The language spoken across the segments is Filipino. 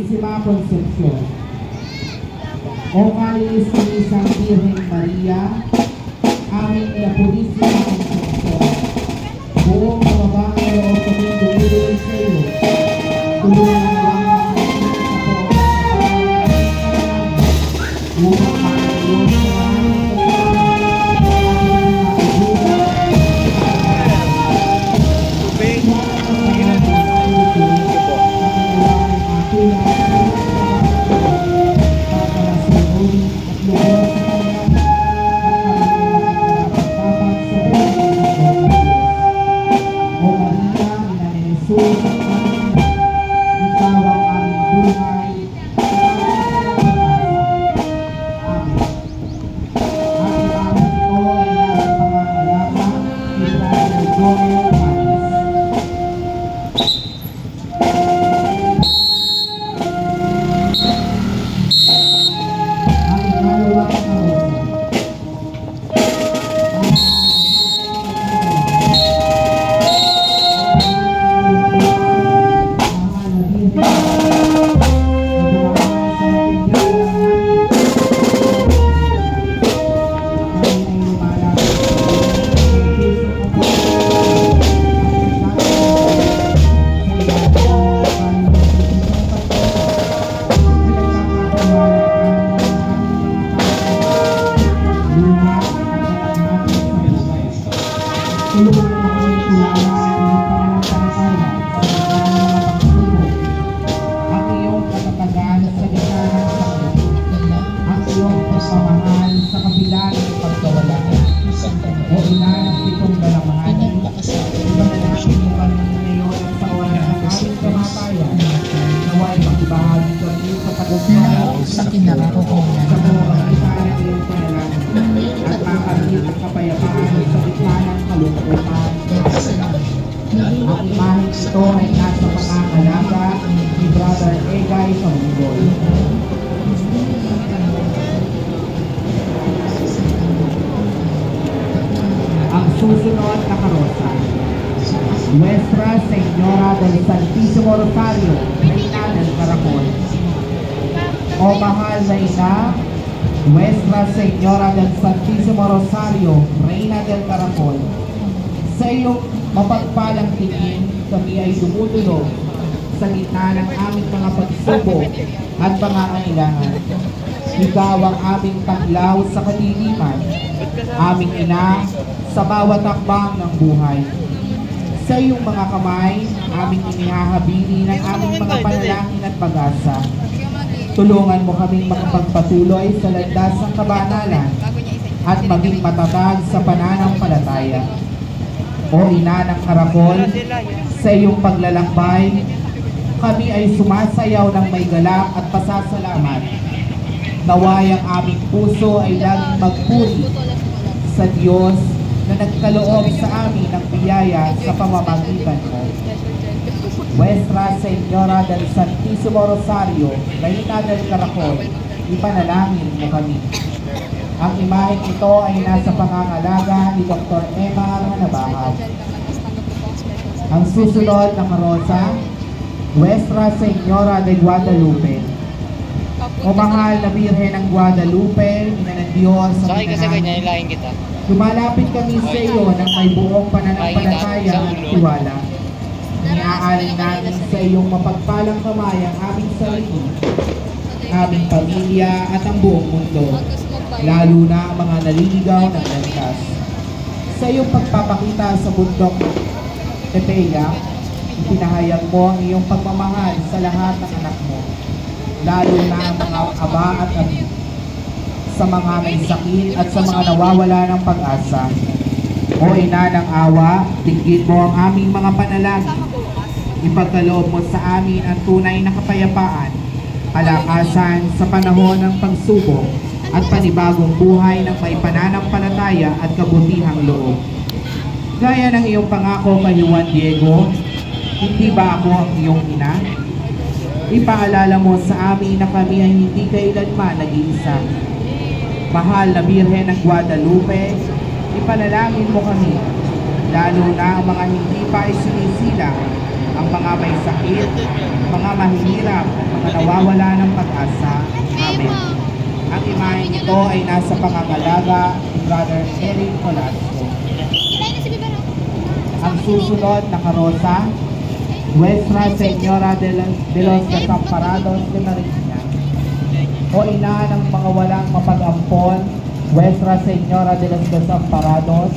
Purisima Concepcion. O Kalinis-Kinisang Birhen Maria, aming La Purisima Concepcion. Buong mga bagay o kaming dumulong sa iyo. Tulungan na lang upang makakayos sa susunod na karosa. Nuestra Señora del Santísimo Rosario, Reina del Caracol. O mahal na ina, Nuestra Señora del Santísimo Rosario, Reina del Caracol. Sa iyong mapagpalang tingin, kami ay dumudulog sa gitna ng aming mga pagsubok at pangangailangan. Ikaw ang aming taglaw sa kadiliman, aming ina sa bawat hakbang ng buhay. Sa iyong mga kamay, aming inihahabili ng aming mga panalangin at pag-asa. Tulungan mo kaming makapagpatuloy sa landas ng kabanalan at maging matatag sa pananampalataya. O Ina ng Karakol, sa iyong paglalakbay, kami ay sumasayaw ng may galak at pasasalamat. Naway ang aming puso ay laging magpuri sa Diyos na nagkaloob sa amin ng biyaya sa pamamagitan mo. Nuestra Señora del Santísimo Rosario, Reina del Caracol, ipanalangin mo kami. Ang imaheng ito ay nasa pangangalaga ni Dr. Emma Manabahat. Ang susunod na karosa, Nuestra Señora de Guadalupe. O mahal na Birhen ng Guadalupe, Ina ng Diyos sa pinanangin. Lumalapit kami sa iyo ng may buong pananampalataya at tiwala. Iniaalay namin sa iyong mapagpalang kamay ang aming sarili, aming pamilya at ang buong mundo, lalo na ang mga naliligaw ng landas. Sa iyong pagpapakita sa bundok Tepeya, ipinahayag mo ang iyong pagmamahal sa lahat ng anak mo, lalo na ang mga aba at abi, sa mga may sakit at sa mga nawawala ng pag-asa. O Ina ng awa, tingin mo ang aming mga panalangin. Ipagkaloob mo sa amin ang tunay na kapayapaan, kalakasan sa panahon ng pagsubok at panibagong buhay ng may pananampalataya at kabutihang loob. Gaya ng iyong pangako kay Juan Diego, hindi ba ako ang iyong ina? Ipaalala mo sa amin na kami ay hindi kailanman nag-iisa. Mahal na Birhen ng Guadalupe, ipanalangin mo kami, lalo na ang mga hindi pa ay sinisila ang mga may sakit, mga mahihirap, mga nawawala ng pag-asa. Amen. Ang imaheng ito ay nasa pangangalaga ni Brother Eric Colasco. Ang susunod na karosa, Nuestra Señora de los Desamparados de Marikina. O ina ng mga walang mapag-ampon, Nuestra Señora de los Desamparados,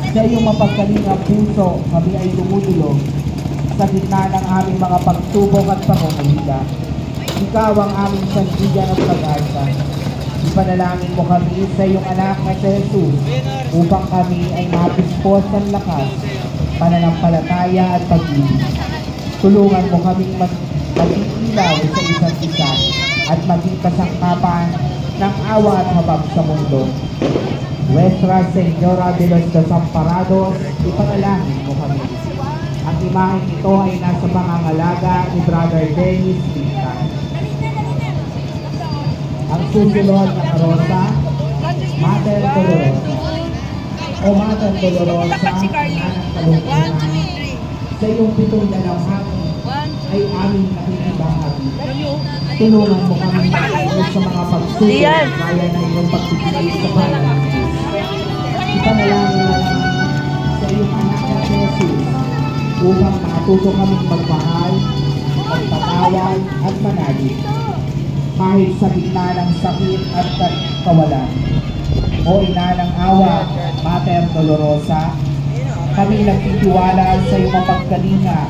sa iyong mapagkalingang puso, kami ay dumudulog sa gitna ng aming mga pagsubok at pangungulila. Ikaw ang aming sandigan at pag-asa. Ipanalangin mo kami sa iyong anak na si Jesus upang kami ay mapispos ng lakas, pananampalataya at pag-ibig. Tulungan mo kaming maging ilaw sa isa't isa at maging kasangkapan ng awa at habag sa mundo. Nuestra Señora de los Desamparados, ipanalangin mo kami. Ang imaheng ito ay nasa pangangalaga ni Brother Dennis Vita. Ang susunod na karosa, Mater Dolorosa. O Mater Dolorosa, Anang Kalungkutan, sa iyong pitong dalawhati ay aming nakikibahagi. Tulungan mo kami sa mga pagsubok kaya na iyong pagtitiis sa panalangin. Ipanalangin mo sa iyong anak na Jesus upang makatuto kaming magmahal, magpatawad at manalig kahit sa gitna ng sakit at kawalan. O ina ng awa, Mater Dolorosa, kami nagtitiwala sa iyong mapagkalinga.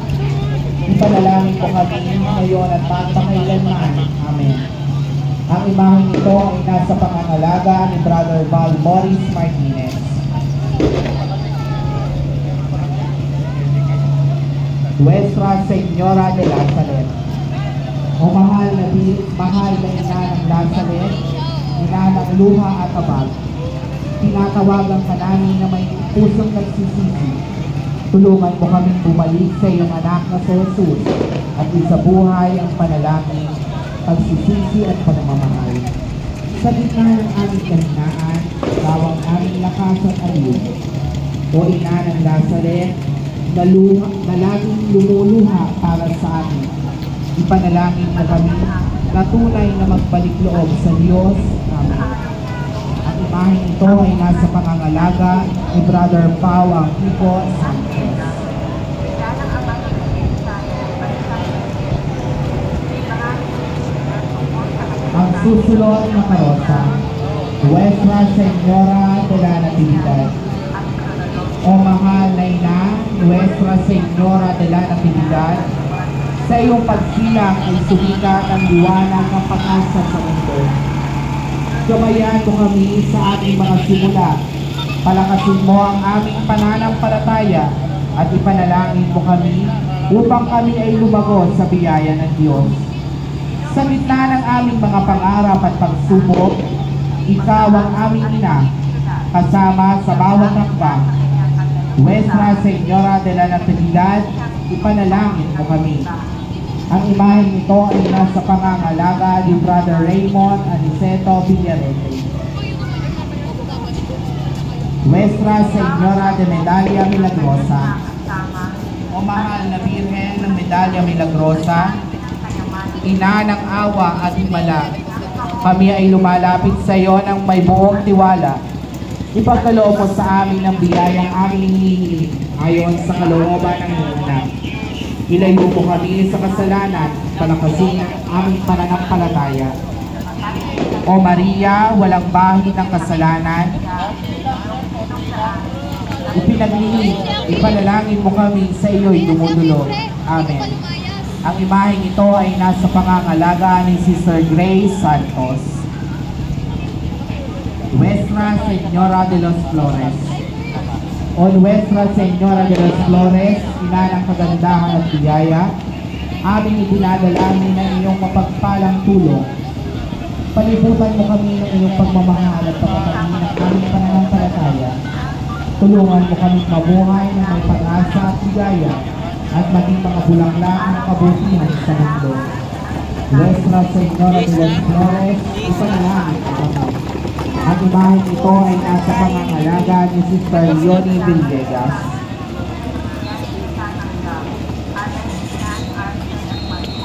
Ipanalangin ko kami ngayon at magpakailanman. Amen. Ang imaheng ito ay nasa pangangalaga ni Brother Val Morris Martinez. Nuestra Señora de Nazaret. O mahal na ina ng Nazaret, ina ng luha at abag, tinatawagan ka namin na may pusong nagsisisi. Tulungan mo kaming bumalik sa iyong anak na si Jesus at isabuhay ang panalangin, pagsisisi at pagmamahal. Sa gitna ng aming kahinaan, bawang aming lakas at aliw. O ina ng Nazaret, na laging lumuluha para sa amin. Ipanalangin mo kami na tunay na magbalik loob sa Diyos. Amen. Ang imaheng ito ay nasa pangangalaga ni Brother Pau Angkico Sanchez. Ang susunod na karosa, Nuestra Señora de la Natividad. O mahal na ina, Nuestra Señora de la Natividad, sa iyong pagsilang ay sumikat ang liwanag ng pag-asa sa mundo. Gabayan mo kami sa ating mga simula. Palakasin mo ang aming pananampalataya at ipanalangin mo kami upang kami ay lumago sa biyaya ng Diyos. Sa gitna ng aming mga pangarap at pagsubok, ikaw ang aming ina, kasama sa bawat hakbang. Nuestra Señora de la Natividad, ipanalangin mo kami. Ang imaheng ito ay nasa pangangalaga ni Brother Raymond Aniceto Villarete. Nuestra Señora de Medalla Milagrosa. O mahal na Birhen ng Medalla Milagrosa, ina ng awa at himala, kami ay lumalapit sa iyo ng may buong tiwala. Ipagkaloob mo sa amin ang biyayang aming hinihiling ayon sa kalooban ng iyong. Ilayo mo kami sa kasalanan, palakasin ang aming pananampalataya. O Maria, walang bahid ng kasalanan, ipanalangin mo kami sa iyo'y dumudulog. Amen. Ang imaheng ito ay nasa pangangalaga ni Sister Grace Santos. Nuestra Señora de los Flores. O Nuestra Señora de los Flores, ina ng kagandahan at biyaya, aming idinadalangin ng iyong mapagpalang tulong. Palibutan mo kami ng iyong pagmamahal at pagkakaroon ng aming pananampalataya. Tulungan mo kami mabuhay ng may pag-asa at biyaya at maging mga bulanglang ng kabutihan sa mundo. Nuestra Señora de los Flores, ipanalangin mo kami. Ang imaheng ito ay nasa pangangalaga ni Sister Yoni Villegas.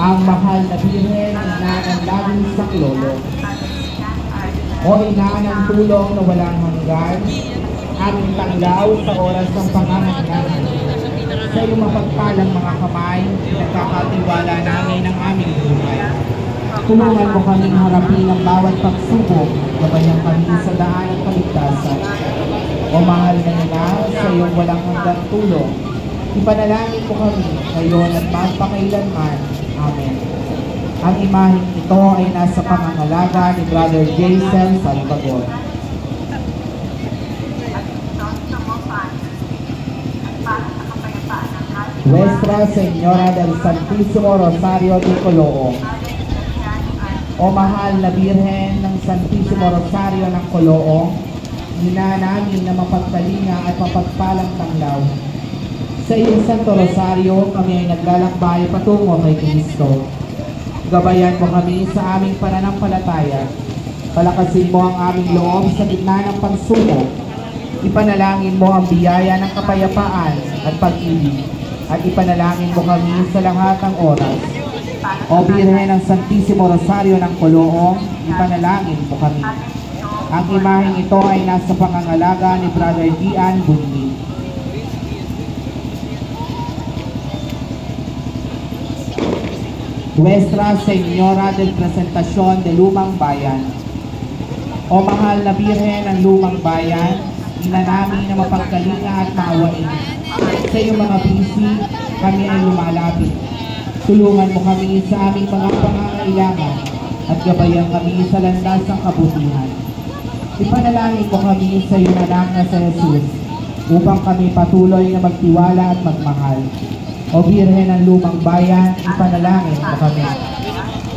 ang mahal na Birhen, ina ng laging saklolo, o ina ng tulong na walang hanggan, aming tanglaw sa oras ng pangangailangan. Sa iyong mapagpalang mga kamay, pinagkakatiwala namin ang aming buhay. Tulungan mo kaming harapin ang bawat pagsubok, gabayan kami sa daan ng kaligtasan. O mahal na ina, sa iyong walang hanggang tulong, ipanalangin mo kami ngayon at magpakailanman. Amen. Ang imaheng ito ay nasa pangangalaga ni Brother Jason Salvador. Nuestra Señora del Santísimo Rosario de Coloong, o mahal na Birhen ng Santísimo Rosario ng Coloong, ina namin na mapagkalinga at mapagpalang tanglaw. Sa iyong Santo Rosario, kami ay naglalakbay patungo kay Kristo. Gabayan mo kami sa aming pananampalataya. Palakasin mo ang aming loob sa gitna ng pagsubok. Ipanalangin mo ang biyaya ng kapayapaan at pag-ibig. At ipanalangin mo kami sa lahat ng oras. O Birhen ng Santísimo Rosario ng Coloong, ipanalangin mo kami. Ang imaheng ito ay nasa pangangalaga ni Brother Gian Bunyi. Nuestra Señora del Presentación de Lumang Bayan, o mahal na Birhen ng Lumang Bayan, ina namin na mapagkalinga at maawain. Sa iyong mga bisi, kami ay lumalapit. Tulungan mo kami sa aming mga pangangailangan at gabayan kami sa landas ng kabutihan. Ipanalangin mo kami sa iyong anak na si Jesus upang kami patuloy na magtiwala at magmahal. O Birhen ng Lumang Bayan, ipanalangin mo kami.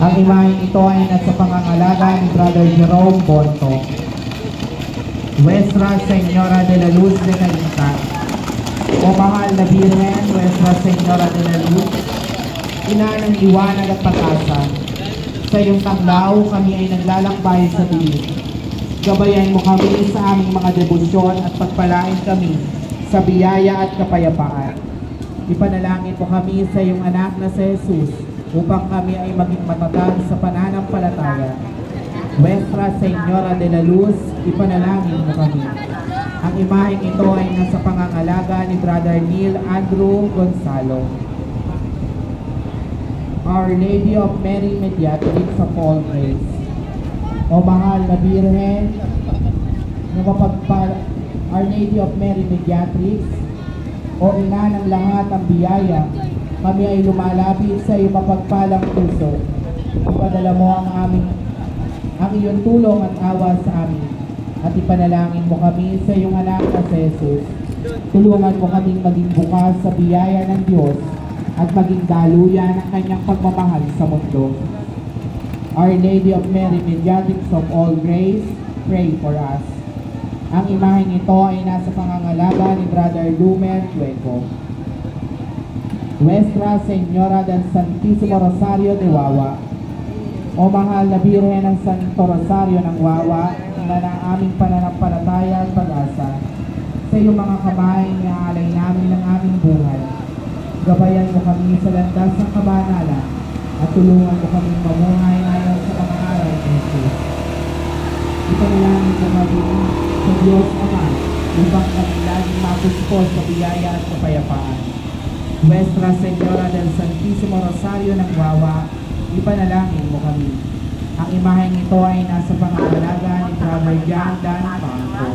Ang imaheng ito ay nasa pangangalaga ni Brother Jerome Bonto. Nuestra Señora de la Luz de Calinta, o mahal na Birhen, Nuestra Señora de la Luz, ina ng liwanag at pag-asa. Sa iyong tanglaw, kami ay naglalakbay sa dilim. Gabayan mo kami sa aming mga debosyon at pagpalain kami sa biyaya at kapayapaan. Ipanalangin mo kami sa iyong anak na si Jesus upang kami ay maging matatag sa pananampalataya. Nuestra Señora de la Luz, ipanalangin mo kami. Ang imaheng ito ay nasa pangangalaga ni Brother Neil Andrew Gonzalo. Our Lady of Mary Mediatrix of all grace, o mahal na Birhen na Our Lady of Mary Mediatrix, o ina ng lahat ng biyaya, kami ay lumalapit sa iyong mapagpalang puso. Ipadala mo ang iyong tulong at awa sa amin. At ipanalangin mo kami sa iyong anak na si Jesus. Tulungan mo kaming maging bukas sa biyaya ng Diyos at maging daluyan ng kanyang pagmamahal sa mundo. Our Lady of Mary, Mediatrix of all grace, pray for us. Ang imaheng ito ay nasa pangangalaga ni Brother Lumer Tueco. Nuestra Señora del Santísimo Rosario de Wawa, o mahal na Birhen ng Santo Rosario ng Wawa, ina ng aming pananampalataya at pag-asa. Sa iyong mga kamay, iaalay namin ang aming buhay. Gabayan mo kami sa landas ng kabanalan at tulungan mo kami mamuhay ayon sa mga aral ni Jesus. Ipanalangin mo kami sa Diyos Ama upang kami laging mapuspos sa biyaya at kapayapaan. Nuestra Señora del Santísimo Rosario ng Wawa, ipanalangin mo kami. Ang imaheng ito ay nasa pangangalaga ni Brother John Dan Pangko.